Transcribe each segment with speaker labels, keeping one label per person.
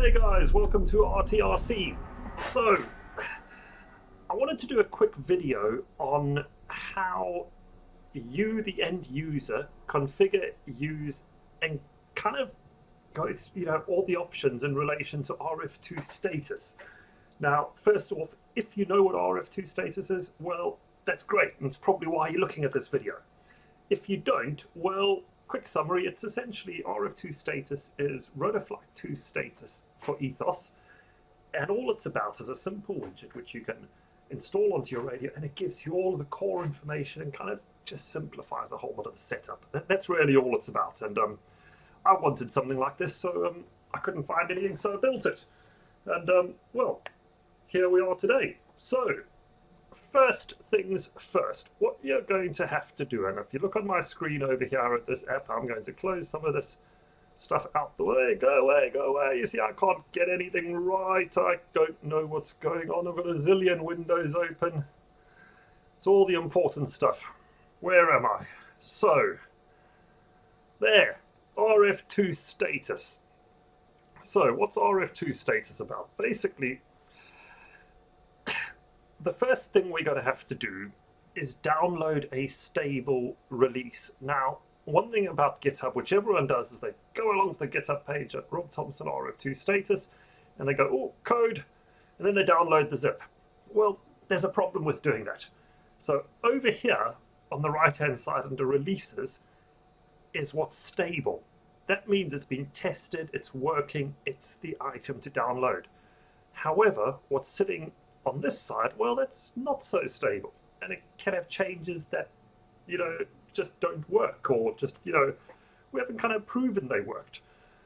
Speaker 1: Hey guys, welcome to RTRC. So, I wanted to do a quick video on how you, the end user, configure, use, and kind of go, all the options in relation to RF2 status. Now, first off, if you know what RF2 status is, well, that's great, and it's probably why you're looking at this video. If you don't, well, quick summary, it's essentially RF2 status is Rotorflight 2 status for Ethos, and all it's about is a simple widget which you can install onto your radio, and it gives you all of the core information and kind of just simplifies a whole lot of the setup. That's really all it's about, and I wanted something like this, so I couldn't find anything, so I built it. And well, here we are today. So, first things first, what you're going to have to do, and if you look on my screen over here at this app, I'm going to close some of this stuff out the way. Go away, go away. You see, I can't get anything right. I don't know what's going on. I've got a zillion windows open. It's all the important stuff. Where am I? So, there, RF2 status. So, what's RF2 status about? Basically, the first thing we're going to have to do is download a stable release. Now, one thing about GitHub, which everyone does, is they go along to the GitHub page at Rob Thompson RF2 status, and they go, oh, code, and then they download the zip. Well, there's a problem with doing that. So over here, on the right-hand side under releases, is what's stable. That means it's been tested, it's working, it's the item to download. However, what's sitting on this side, well, that's not so stable, and it can have changes that, just don't work, or just, we haven't kind of proven they worked.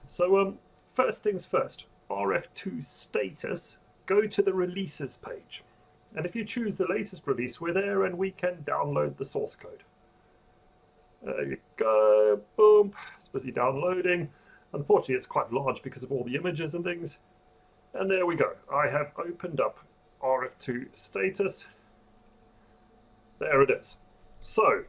Speaker 1: So, first things first, RF2 status, go to the releases page, and if you choose the latest release, we're there, and we can download the source code. There you go, boom, it's busy downloading. Unfortunately, it's quite large because of all the images and things, and there we go. I have opened up RF2 status. There it is. So,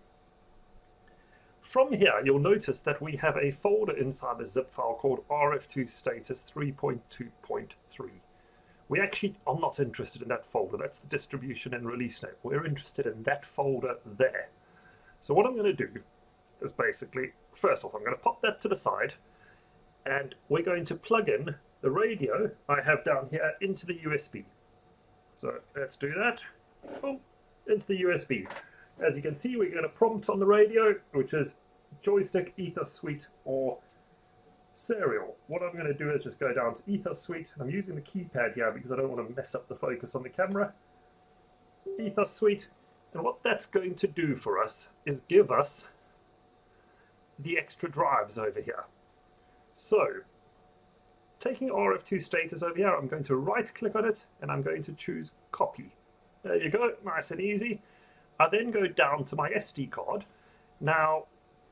Speaker 1: from here, you'll notice that we have a folder inside the zip file called RF2 status 3.2.3. We actually are not interested in that folder. That's the distribution and release name. We're interested in that folder there. So what I'm going to do is basically, first off, I'm going to pop that to the side, and we're going to plug in the radio I have down here into the USB. So let's do that. Boom, into the USB. As you can see, we're going to prompt on the radio, which is joystick, Ethos Suite, or serial. What I'm going to do is just go down to Ethos Suite. I'm using the keypad here because I don't want to mess up the focus on the camera. Ethos Suite. And what that's going to do for us is give us the extra drives over here. So, taking RF2 status over here, I'm going to right click on it and I'm going to choose copy. There you go, nice and easy. I then go down to my SD card. Now,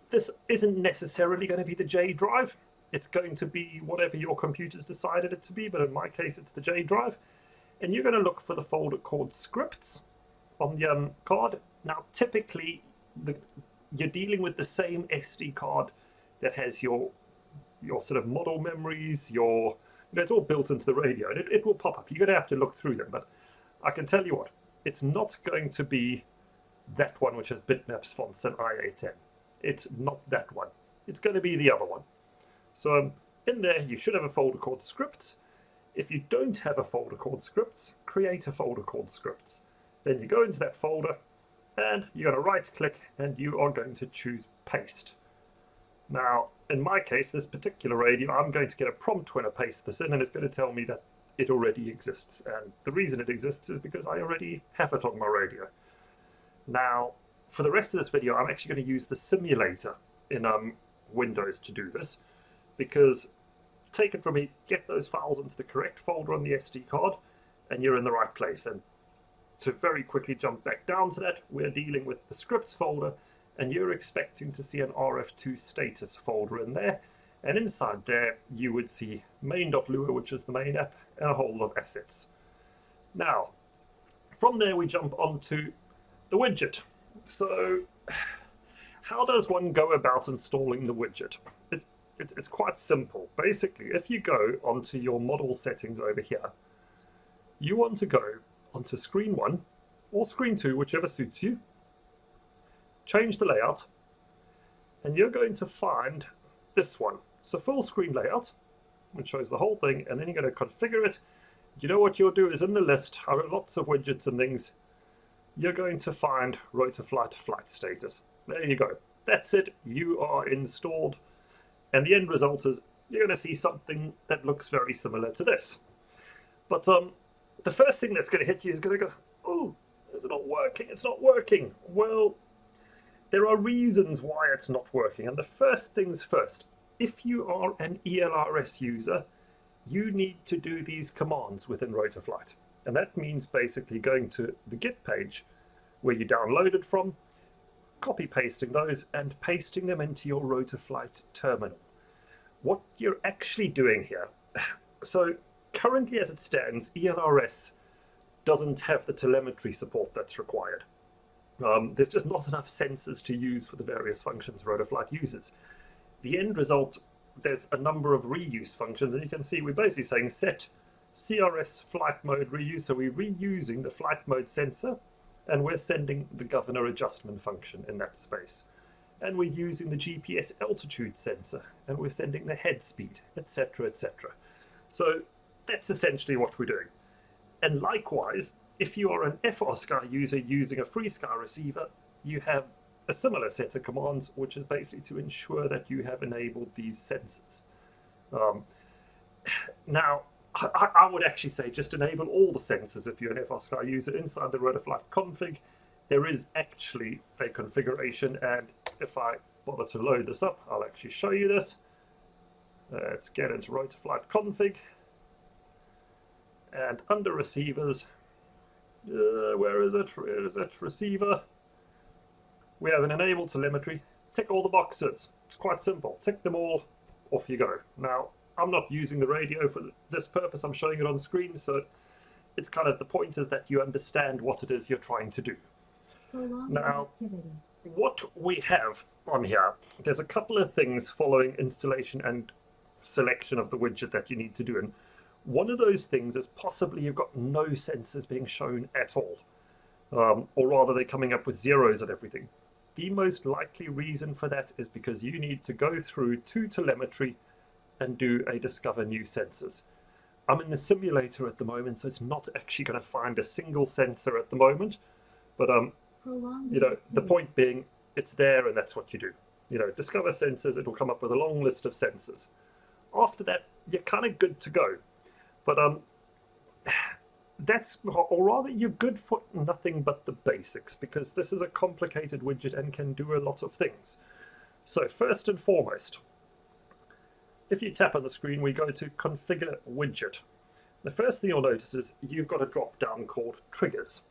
Speaker 1: this isn't necessarily going to be the J drive. It's going to be whatever your computer's decided it to be, but in my case it's the J drive. And you're going to look for the folder called scripts on the card. Now, typically, you're dealing with the same SD card that has your sort of model memories, it's all built into the radio, and it will pop up. You're going to have to look through them, but I can tell you what, it's not going to be that one which has bitmaps, fonts, and IA10. It's not that one. It's going to be the other one. So in there, you should have a folder called scripts. If you don't have a folder called scripts, create a folder called scripts. Then you go into that folder, and you're going to right-click, and you are going to choose paste. Now, in my case, this particular radio, I'm going to get a prompt when I paste this in, and it's going to tell me that it already exists. And the reason it exists is because I already have it on my radio. Now, for the rest of this video, I'm actually going to use the simulator in Windows to do this, because, take it from me, get those files into the correct folder on the SD card, and you're in the right place. And to very quickly jump back down to that, we're dealing with the scripts folder, and you're expecting to see an RF2 status folder in there, and inside there you would see main.lua, which is the main app, and a whole lot of assets. Now, from there we jump onto the widget. So, how does one go about installing the widget? it's quite simple. Basically, if you go onto your model settings over here, you want to go onto screen 1 or screen 2, whichever suits you, change the layout, and you're going to find this one. It's a full screen layout, which shows the whole thing, and then you're going to configure it. You know what you'll do is in the list, I've got lots of widgets and things, you're going to find Rotorflight flight status. There you go. That's it. You are installed. And the end result is you're going to see something that looks very similar to this. But the first thing that's going to hit you is going to go, oh, it's not working. It's not working. Well, there are reasons why it's not working. And the first things first, if you are an ELRS user, you need to do these commands within Rotorflight. And that means basically going to the Git page where you downloaded from, copy pasting those and pasting them into your Rotorflight terminal. What you're actually doing here, so currently as it stands, ELRS doesn't have the telemetry support that's required. There's just not enough sensors to use for the various functions Rotorflight uses. The end result, there's a number of reuse functions, and you can see we're basically saying set CRS flight mode reuse, so we're reusing the flight mode sensor, and we're sending the governor adjustment function in that space. And we're using the GPS altitude sensor, and we're sending the head speed, etc., etc. So that's essentially what we're doing. And likewise, if you are an FrSky user using a FrSky receiver, you have a similar set of commands, which is basically to ensure that you have enabled these sensors. Now, I would actually say just enable all the sensors if you're an FrSky user inside the Rotorflight config. There is actually a configuration, and if I bother to load this up, I'll actually show you this. Let's get into Rotorflight config, and under receivers, where is it? Where is it? Receiver. We have an enable telemetry. Tick all the boxes. It's quite simple. Tick them all, off you go. Now, I'm not using the radio for this purpose. I'm showing it on screen, so it's kind of the point is that you understand what it is you're trying to do. Now, what we have on here, there's a couple of things following installation and selection of the widget that you need to do. And one of those things is possibly you've got no sensors being shown at all. Or rather, they're coming up with zeros and everything. The most likely reason for that is because you need to go through to telemetry and do a discover new sensors. I'm in the simulator at the moment, so it's not actually going to find a single sensor at the moment. But you know, the point being, it's there, and that's what you do. You know, discover sensors. It will come up with a long list of sensors. After that, you're kind of good to go. But that's, or rather, you're good for nothing but the basics, because this is a complicated widget and can do a lot of things. So first and foremost, if you tap on the screen, we go to configure widget. The first thing you'll notice is you've got a drop down called triggers.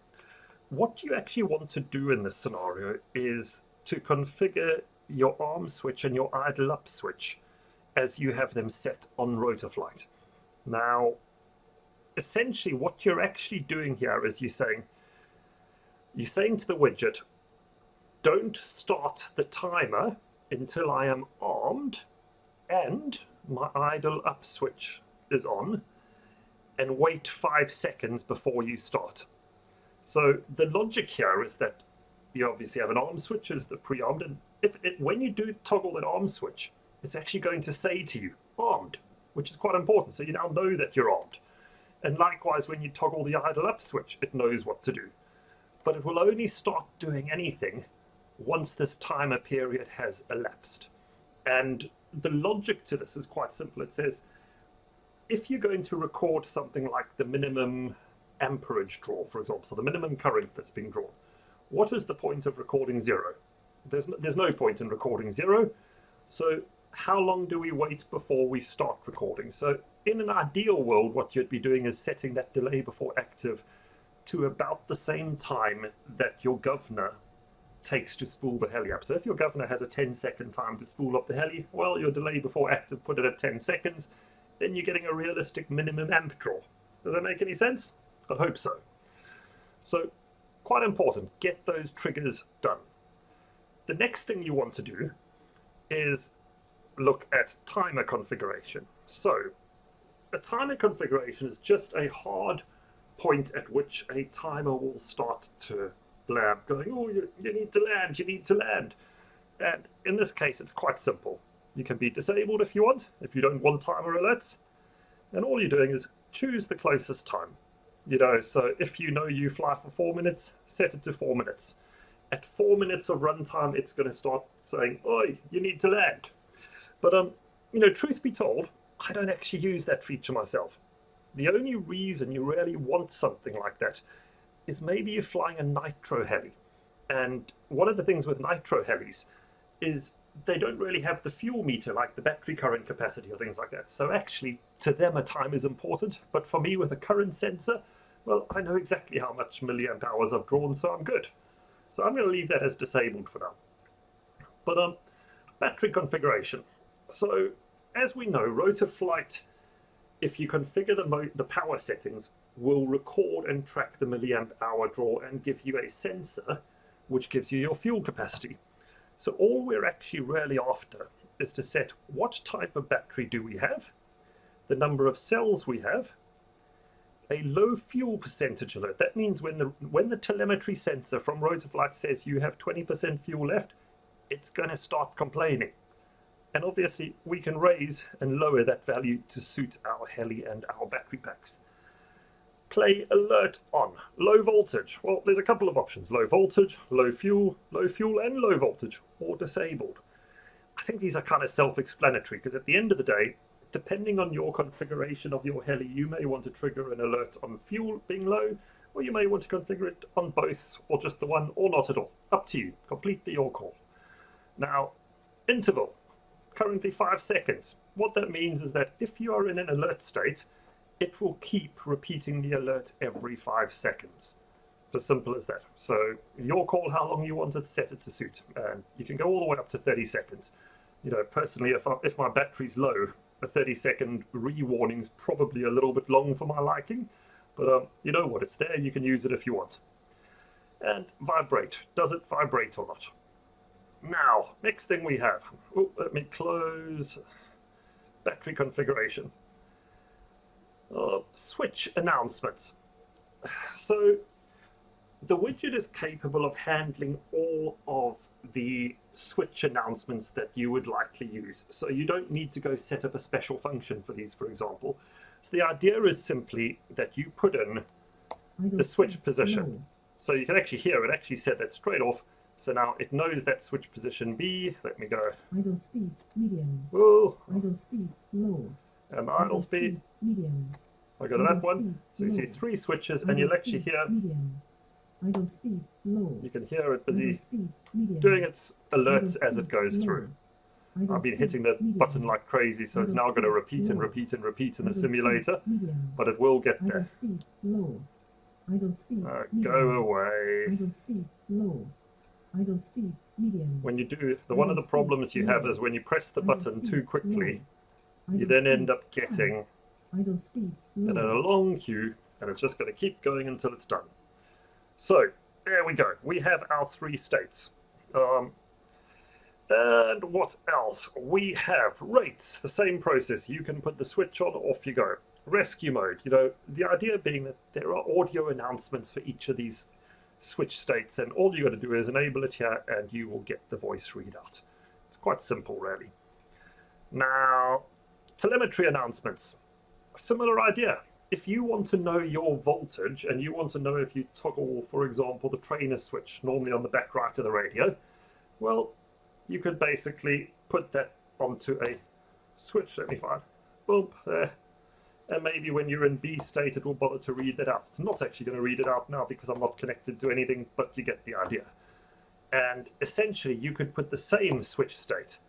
Speaker 1: What you actually want to do in this scenario is to configure your arm switch and your idle up switch as you have them set on Rotorflight. Now, essentially what you're actually doing here is you're saying to the widget, don't start the timer until I am armed and my idle up switch is on, and wait 5 seconds before you start. So the logic here is that you obviously have an arm switch as the pre-armed, and when you do toggle that arm switch, it's actually going to say to you, armed, which is quite important, so you now know that you're armed. And likewise, when you toggle the idle up switch, it knows what to do. But it will only start doing anything once this timer period has elapsed. And the logic to this is quite simple. It says, if you're going to record something like the minimum amperage draw, for example, so the minimum current that's being drawn, what is the point of recording zero? There's no point in recording zero. So how long do we wait before we start recording? So in an ideal world, what you'd be doing is setting that delay before active to about the same time that your governor takes to spool the heli up. So if your governor has a 10-second time to spool up the heli, well, your delay before active, put it at 10 seconds, then you're getting a realistic minimum amp draw. Does that make any sense? I hope so. So, quite important, get those triggers done. The next thing you want to do is look at timer configuration. So a timer configuration is just a hard point at which a timer will start to blab, going, oh, you need to land, you need to land. And in this case, it's quite simple. You can be disabled if you want, if you don't want timer alerts. And all you're doing is choose the closest time. You know, so if you know you fly for 4 minutes, set it to 4 minutes. At 4 minutes of runtime, it's going to start saying, oi, you need to land. But, you know, truth be told, I don't actually use that feature myself. The only reason you really want something like that is maybe you're flying a nitro heli. And one of the things with nitro helis is they don't really have the fuel meter like the battery current capacity or things like that. So actually, to them, a time is important. But for me, with a current sensor, well, I know exactly how much milliamp hours I've drawn, so I'm good. So I'm going to leave that as disabled for now. But battery configuration. So as we know, Rotorflight, if you configure the power settings, will record and track the milliamp hour draw and give you a sensor which gives you your fuel capacity. So all we're actually really after is to set what type of battery do we have, the number of cells we have, a low fuel percentage alert. That means when the telemetry sensor from Rotorflight says you have 20% fuel left, it's going to start complaining. And obviously we can raise and lower that value to suit our heli and our battery packs. Play alert on. Low voltage. Well, there's a couple of options. Low voltage, low fuel, and low voltage, or disabled. I think these are kind of self-explanatory because at the end of the day, depending on your configuration of your heli, you may want to trigger an alert on fuel being low, or you may want to configure it on both, or just the one, or not at all. Up to you. Completely your call. Now, interval. Currently 5 seconds. What that means is that if you are in an alert state, it will keep repeating the alert every 5 seconds. As simple as that. So your call how long you want it, set it to suit. And you can go all the way up to 30 seconds. You know, personally, if my battery's low, a 30-second re-warning is probably a little bit long for my liking. But you know what, it's there, you can use it if you want. And vibrate. Does it vibrate or not? Now, next thing we have. Oh, let me close. Battery configuration. Switch announcements. So the widget is capable of handling all of the switch announcements that you would likely use. So you don't need to go set up a special function for these, for example. So the idea is simply that you put in the switch position. So you can actually hear it actually said that straight off. So now it knows that switch position B. Let me go.
Speaker 2: Idle speed, medium.
Speaker 1: Whoa.
Speaker 2: Idle speed, low.
Speaker 1: And idle speed.
Speaker 2: Medium.
Speaker 1: I go to that one. So you see 3 switches, and you'll actually hear.
Speaker 2: Medium. Idle speed, low.
Speaker 1: You can hear it busy doing its alerts as it goes through. I've been hitting the button like crazy, so it's now going to repeat and repeat and repeat in the simulator, but it will get there. Go away.
Speaker 2: Idle speed, low. Idle speed, medium.
Speaker 1: When you do, one of the problems you have is when you press the button too quickly, you then end up getting in a long queue, and it's just going to keep going until it's done. So, there we go. We have our 3 states. And what else? We have rates, the same process. You can put the switch on, off you go. Rescue mode, you know, the idea being that there are audio announcements for each of these switch states, and all you got to do is enable it here and you will get the voice readout. It's quite simple, really. Now, telemetry announcements. Similar idea. If you want to know your voltage and you want to know if you toggle, for example, the trainer switch normally on the back right of the radio, well, you could basically put that onto a switch. Let me find. Boom, there. And maybe when you're in B state, it will bother to read that out. It's not actually going to read it out now because I'm not connected to anything, but you get the idea. And essentially, you could put the same switch state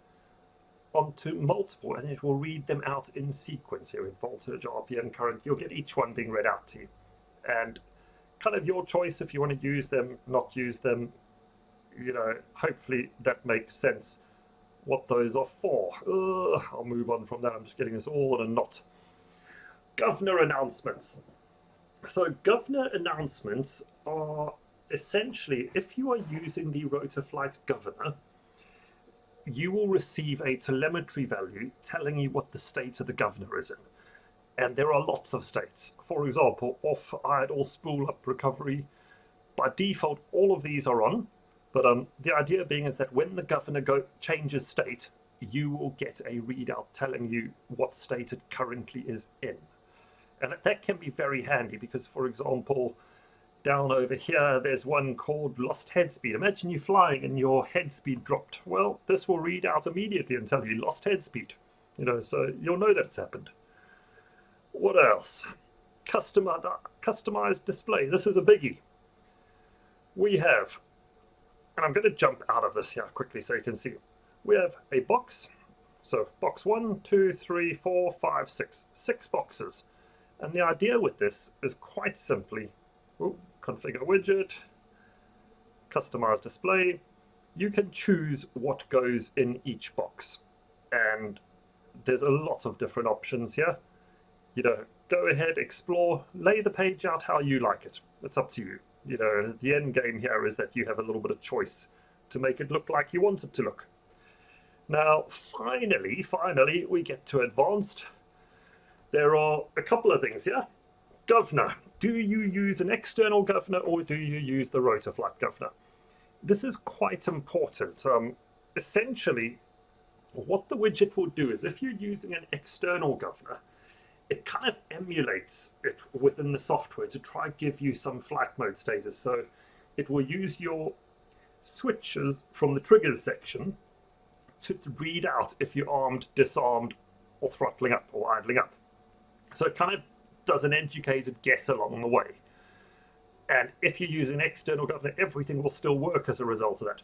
Speaker 1: onto multiple, and it will read them out in sequence here with voltage, RPM, current. You'll get each one being read out to you. And kind of your choice if you want to use them, not use them. You know, hopefully that makes sense what those are for. I'll move on from that. I'm just getting this all in a knot. Governor announcements. So governor announcements are essentially, if you are using the Rotorflight governor, you will receive a telemetry value telling you what the state of the governor is in. And there are lots of states. For example, off, idle, spool up, recovery. By default, all of these are on. But the idea being is that when the governor changes state, you will get a readout telling you what state it currently is in. And that can be very handy because, for example, down over here, there's one called lost head speed. Imagine you flying and your head speed dropped. Well, this will read out immediately and tell you lost head speed. So you'll know that it's happened. What else? Customized display. This is a biggie. We have, and I'm going to jump out of this here quickly so you can see. We have a box. So box 1, 2, 3, 4, 5, 6. 6 boxes. And the idea with this is quite simply, configure widget, customize display. You can choose what goes in each box. And there's a lot of different options here. Go ahead, explore, lay the page out how you like it. It's up to you. The end game here is that you have a little bit of choice to make it look like you want it to look. Now, finally, we get to advanced. There are a couple of things here. Governor. Do you use an external governor or do you use the Rotorflight governor? This is quite important. Essentially, what the widget will do is if you're using an external governor, it kind of emulates it within the software to try and give you some flight mode status. So it will use your switches from the triggers section to read out if you're armed, disarmed, or throttling up or idling up. So it kind of does an educated guess along the way. And if you use an external governor, everything will still work as a result of that.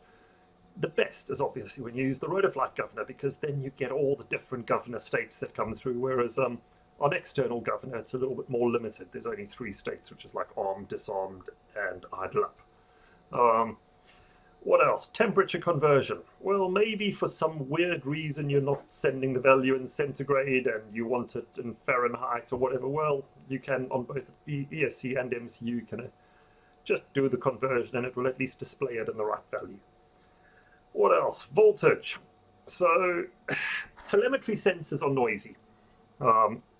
Speaker 1: The best is obviously when you use the Rotorflight governor, because then you get all the different governor states that come through, whereas on external governor, it's a little bit more limited. There's only 3 states, which is like armed, disarmed, and idle up. What else? Temperature conversion. Well, maybe for some weird reason you're not sending the value in centigrade and you want it in Fahrenheit or whatever. Well, you can on both ESC and MCU can just do the conversion and it will at least display it in the right value. What else? Voltage. So telemetry sensors are noisy.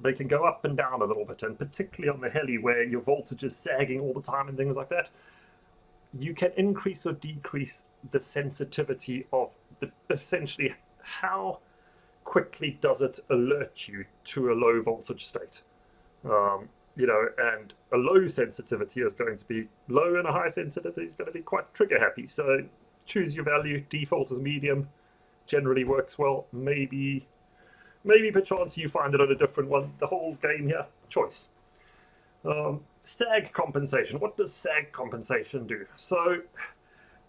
Speaker 1: They can go up and down a little bit, and particularly on the heli where your voltage is sagging all the time and things like that, you can increase or decrease the sensitivity of essentially how quickly does it alert you to a low voltage state. And a low sensitivity is going to be low and a high sensitivity is going to be quite trigger happy. So choose your value. Default is medium. Generally works well. Maybe perchance you find it on a different one. The whole game here, choice. Sag compensation. What does sag compensation do? So,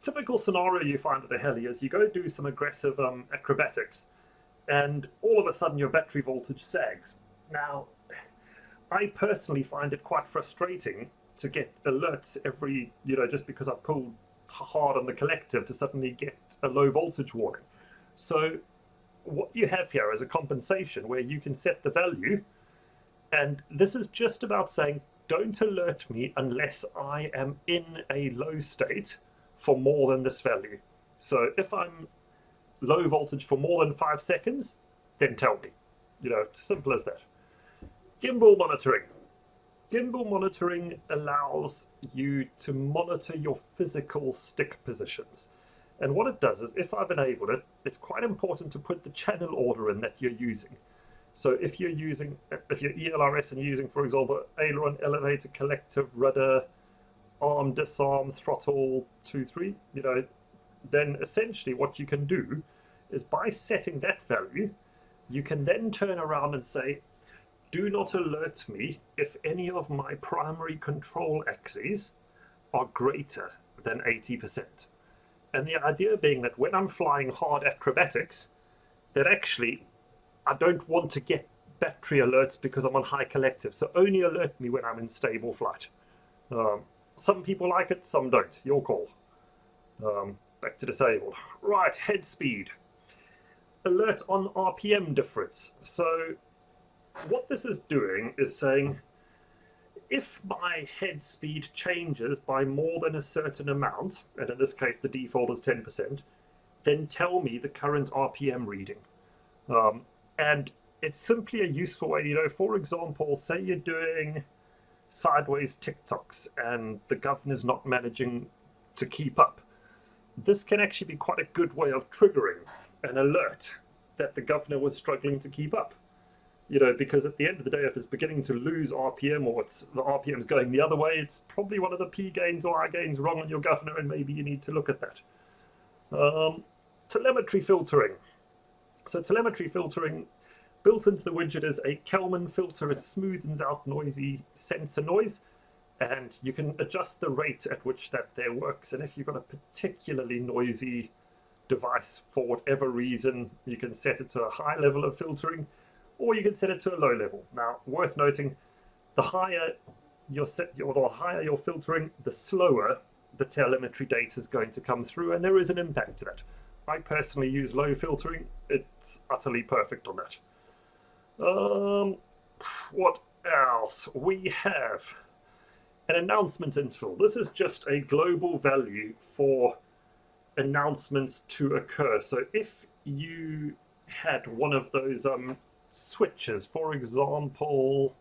Speaker 1: typical scenario you find at the heli is you go do some aggressive acrobatics, and all of a sudden your battery voltage sags. Now, I personally find it quite frustrating to get alerts every, just because I pulled hard on the collective to suddenly get a low voltage warning. So, what you have here is a compensation where you can set the value, and this is just about saying, don't alert me unless I am in a low state for more than this value. So if I'm low voltage for more than 5 seconds, then tell me. Simple as that. Gimbal monitoring. Gimbal monitoring allows you to monitor your physical stick positions. And what it does is, if I've enabled it, it's quite important to put the channel order in that you're using. So if you're ELRS and you're using, for example, aileron, elevator, collective, rudder, arm, disarm, throttle, 2, 3, then essentially what you can do is by setting that value, you can then turn around and say, do not alert me if any of my primary control axes are greater than 80%. And the idea being that when I'm flying hard acrobatics, that actually I don't want to get battery alerts because I'm on high collective, so only alert me when I'm in stable flight. Some people like it, some don't. Your call. Back to disabled. Right, head speed. Alert on RPM difference. So what this is doing is saying, if my head speed changes by more than a certain amount, and in this case the default is 10%, then tell me the current RPM reading. And it's simply a useful way, you know, for example, say you're doing sideways TikToks and the governor's not managing to keep up. This can actually be quite a good way of triggering an alert that the governor was struggling to keep up. You know, because at the end of the day, if it's beginning to lose RPM or the RPM's going the other way, it's probably one of the P gains or I gains wrong on your governor, and maybe you need to look at that. Telemetry filtering. So telemetry filtering, built into the widget is a Kalman filter. It smoothens out noisy sensor noise, and you can adjust the rate at which that there works. And if you've got a particularly noisy device for whatever reason, you can set it to a high level of filtering, or you can set it to a low level. Now, worth noting, the higher you're filtering, the slower the telemetry data is going to come through, and there is an impact to that. I personally use low filtering. It's utterly perfect on that. What else? We have an announcement interval. This is just a global value for announcements to occur. So if you had one of those switches, for example,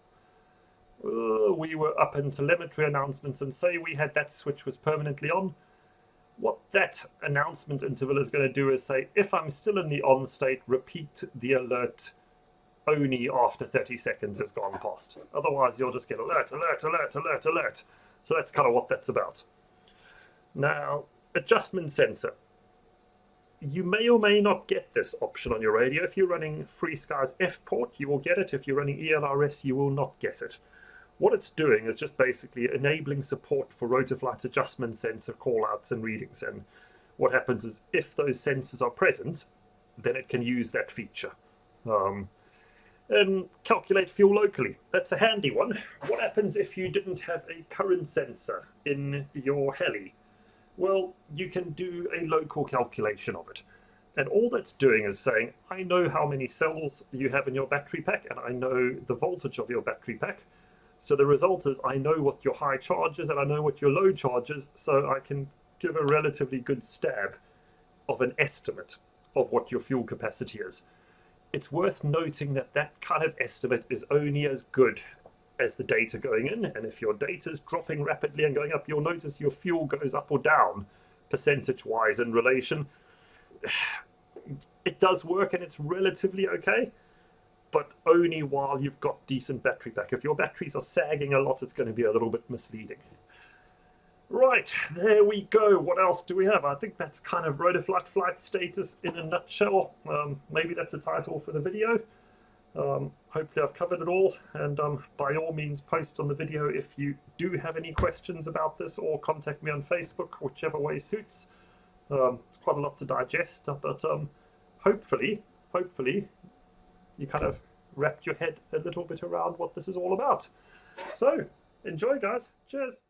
Speaker 1: we were up in telemetry announcements, and say we had that switch was permanently on, what that announcement interval is going to do is say, if I'm still in the on state, repeat the alert only after 30 seconds has gone past. Otherwise, you'll just get alert, alert, alert, alert, alert. So that's kind of what that's about. Now, adjustment sensor. You may or may not get this option on your radio. If you're running FrSky's F port, you will get it. If you're running ELRS, you will not get it. What it's doing is just basically enabling support for Rotorflight's adjustment sensor callouts and readings. And what happens is, if those sensors are present, then it can use that feature. And calculate fuel locally. That's a handy one. What happens if you didn't have a current sensor in your heli? Well, you can do a local calculation of it. And all that's doing is saying, I know how many cells you have in your battery pack, and I know the voltage of your battery pack. So the result is, I know what your high charge is and I know what your low charge is, so I can give a relatively good stab of an estimate of what your fuel capacity is. It's worth noting that that kind of estimate is only as good as the data going in, and if your data is dropping rapidly and going up, you'll notice your fuel goes up or down percentage-wise in relation. It does work and it's relatively okay, but only while you've got decent battery pack. If your batteries are sagging a lot, it's going to be a little bit misleading. Right, there we go. What else do we have? I think that's kind of Rotorflight flight status in a nutshell. Maybe that's a title for the video. Hopefully I've covered it all, and by all means post on the video if you do have any questions about this, or contact me on Facebook, whichever way suits. It's quite a lot to digest, but hopefully you kind of wrapped your head a little bit around what this is all about. So enjoy, guys. Cheers.